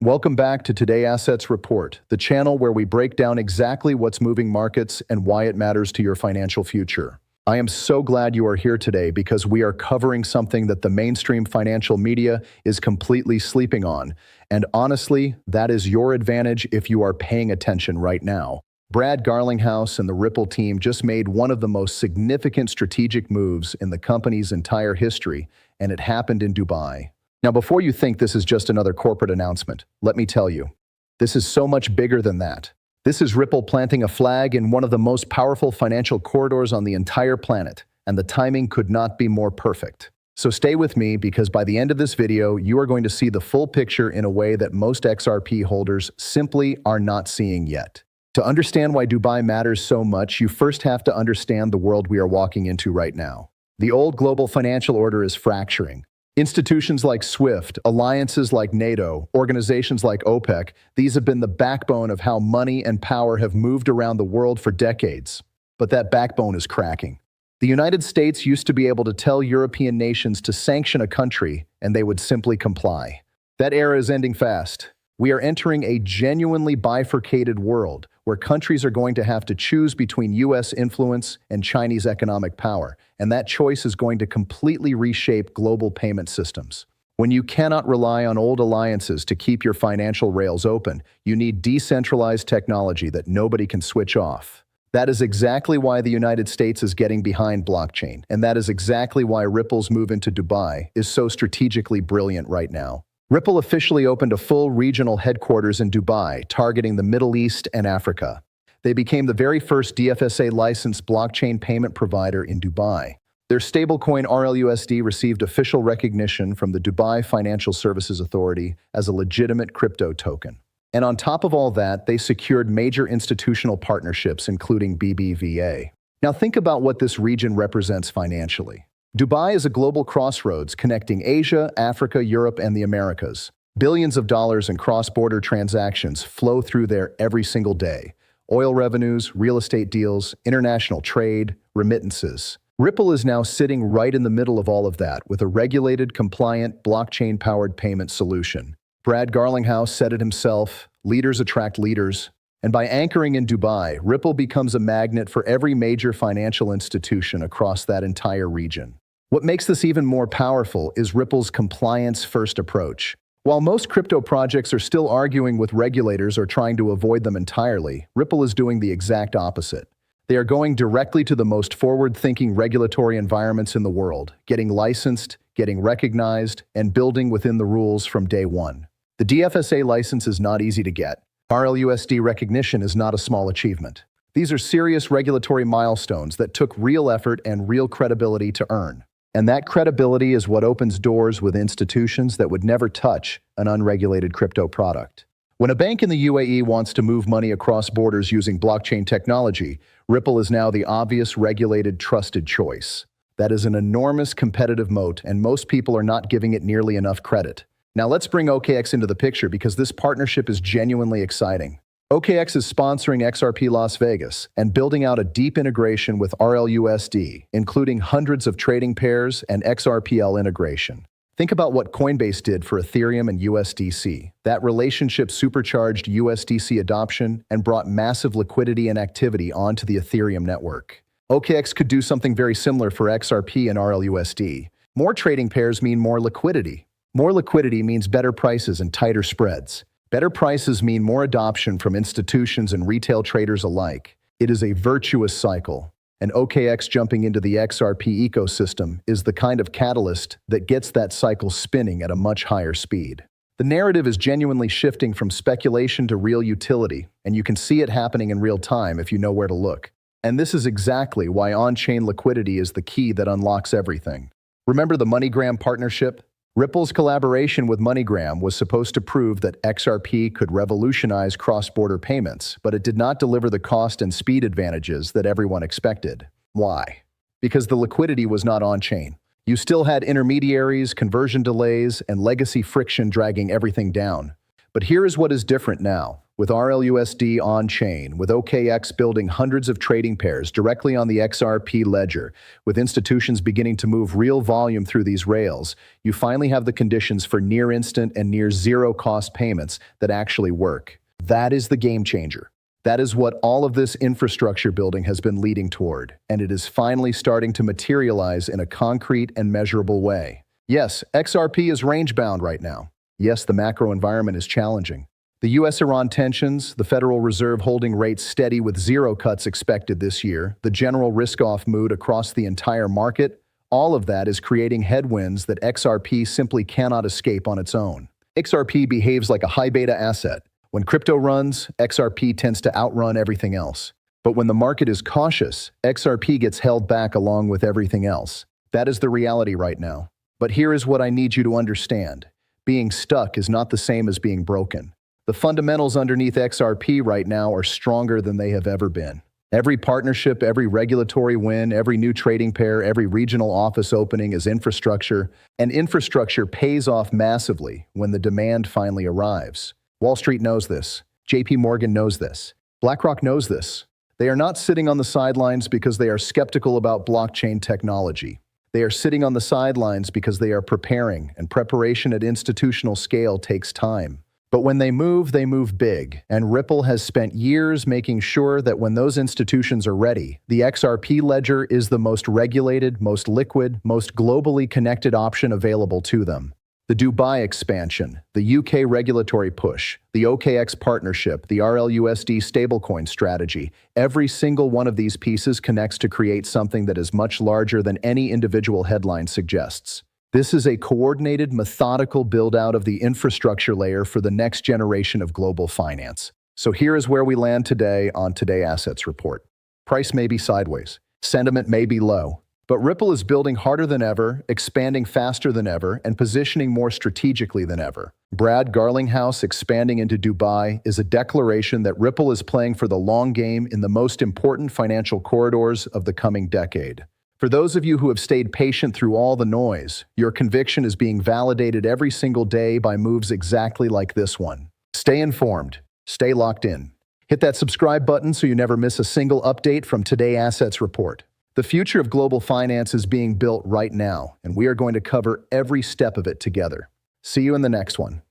Welcome back to Today Assets Report, the channel where we break down exactly what's moving markets and why it matters to your financial future. I am so glad you are here today because we are covering something that the mainstream financial media is completely sleeping on. And honestly, that is your advantage if you are paying attention right now. Brad Garlinghouse and the Ripple team just made one of the most significant strategic moves in the company's entire history, and it happened in Dubai. Now, before you think this is just another corporate announcement, let me tell you, this is so much bigger than that. This is Ripple planting a flag in one of the most powerful financial corridors on the entire planet, and the timing could not be more perfect. So stay with me because by the end of this video, you are going to see the full picture in a way that most XRP holders simply are not seeing yet. To understand why Dubai matters so much, you first have to understand the world we are walking into right now. The old global financial order is fracturing. Institutions like SWIFT, alliances like NATO, organizations like OPEC, these have been the backbone of how money and power have moved around the world for decades. But that backbone is cracking. The United States used to be able to tell European nations to sanction a country, and they would simply comply. That era is ending fast. We are entering a genuinely bifurcated world where countries are going to have to choose between U.S. influence and Chinese economic power, and that choice is going to completely reshape global payment systems. When you cannot rely on old alliances to keep your financial rails open, you need decentralized technology that nobody can switch off. That is exactly why the United States is getting behind blockchain, and that is exactly why Ripple's move into Dubai is so strategically brilliant right now. Ripple officially opened a full regional headquarters in Dubai, targeting the Middle East and Africa. They became the very first DFSA-licensed blockchain payment provider in Dubai. Their stablecoin RLUSD received official recognition from the Dubai Financial Services Authority as a legitimate crypto token. And on top of all that, they secured major institutional partnerships, including BBVA. Now think about what this region represents financially. Dubai is a global crossroads connecting Asia, Africa, Europe, and the Americas. Billions of dollars in cross-border transactions flow through there every single day. Oil revenues, real estate deals, international trade, remittances. Ripple is now sitting right in the middle of all of that with a regulated, compliant, blockchain-powered payment solution. Brad Garlinghouse said it himself, leaders attract leaders. And by anchoring in Dubai, Ripple becomes a magnet for every major financial institution across that entire region. What makes this even more powerful is Ripple's compliance-first approach. While most crypto projects are still arguing with regulators or trying to avoid them entirely, Ripple is doing the exact opposite. They are going directly to the most forward-thinking regulatory environments in the world, getting licensed, getting recognized, and building within the rules from day one. The DFSA license is not easy to get. RLUSD recognition is not a small achievement. These are serious regulatory milestones that took real effort and real credibility to earn. And that credibility is what opens doors with institutions that would never touch an unregulated crypto product. When a bank in the UAE wants to move money across borders using blockchain technology, Ripple is now the obvious, regulated, trusted choice. That is an enormous competitive moat, and most people are not giving it nearly enough credit. Now let's bring OKX into the picture because this partnership is genuinely exciting. OKX is sponsoring XRP Las Vegas and building out a deep integration with RLUSD, including hundreds of trading pairs and XRPL integration. Think about what Coinbase did for Ethereum and USDC. That relationship supercharged USDC adoption and brought massive liquidity and activity onto the Ethereum network. OKX could do something very similar for XRP and RLUSD. More trading pairs mean more liquidity. More liquidity means better prices and tighter spreads. Better prices mean more adoption from institutions and retail traders alike. It is a virtuous cycle, and OKX jumping into the XRP ecosystem is the kind of catalyst that gets that cycle spinning at a much higher speed. The narrative is genuinely shifting from speculation to real utility, and you can see it happening in real time if you know where to look. And this is exactly why on-chain liquidity is the key that unlocks everything. Remember the MoneyGram partnership? Ripple's collaboration with MoneyGram was supposed to prove that XRP could revolutionize cross-border payments, but it did not deliver the cost and speed advantages that everyone expected. Why? Because the liquidity was not on-chain. You still had intermediaries, conversion delays, and legacy friction dragging everything down. But here is what is different now. with RLUSD on-chain, with OKX building hundreds of trading pairs directly on the XRP ledger, with institutions beginning to move real volume through these rails, you finally have the conditions for near-instant and near-zero-cost payments that actually work. That is the game changer. That is what all of this infrastructure building has been leading toward, and it is finally starting to materialize in a concrete and measurable way. Yes, XRP is range-bound right now. Yes, the macro environment is challenging. The U.S.-Iran tensions, the Federal Reserve holding rates steady with zero cuts expected this year, the general risk-off mood across the entire market, all of that is creating headwinds that XRP simply cannot escape on its own. XRP behaves like a high-beta asset. When crypto runs, XRP tends to outrun everything else. But when the market is cautious, XRP gets held back along with everything else. That is the reality right now. But here is what I need you to understand. Being stuck is not the same as being broken. The fundamentals underneath XRP right now are stronger than they have ever been. Every partnership, every regulatory win, every new trading pair, every regional office opening is infrastructure, and infrastructure pays off massively when the demand finally arrives. Wall Street knows this. JP Morgan knows this. BlackRock knows this. They are not sitting on the sidelines because they are skeptical about blockchain technology. They are sitting on the sidelines because they are preparing, and preparation at institutional scale takes time. But when they move big, and Ripple has spent years making sure that when those institutions are ready, the XRP ledger is the most regulated, most liquid, most globally connected option available to them. The Dubai expansion, the UK regulatory push, the OKX partnership, the RLUSD stablecoin strategy, every single one of these pieces connects to create something that is much larger than any individual headline suggests. This is a coordinated, methodical build-out of the infrastructure layer for the next generation of global finance. So here is where we land today on Today Assets Report. Price may be sideways, sentiment may be low, but Ripple is building harder than ever, expanding faster than ever, and positioning more strategically than ever. Brad Garlinghouse expanding into Dubai is a declaration that Ripple is playing for the long game in the most important financial corridors of the coming decade. For those of you who have stayed patient through all the noise, your conviction is being validated every single day by moves exactly like this one. Stay informed. Stay locked in. Hit that subscribe button so you never miss a single update from Today Assets Report. The future of global finance is being built right now, and we are going to cover every step of it together. See you in the next one.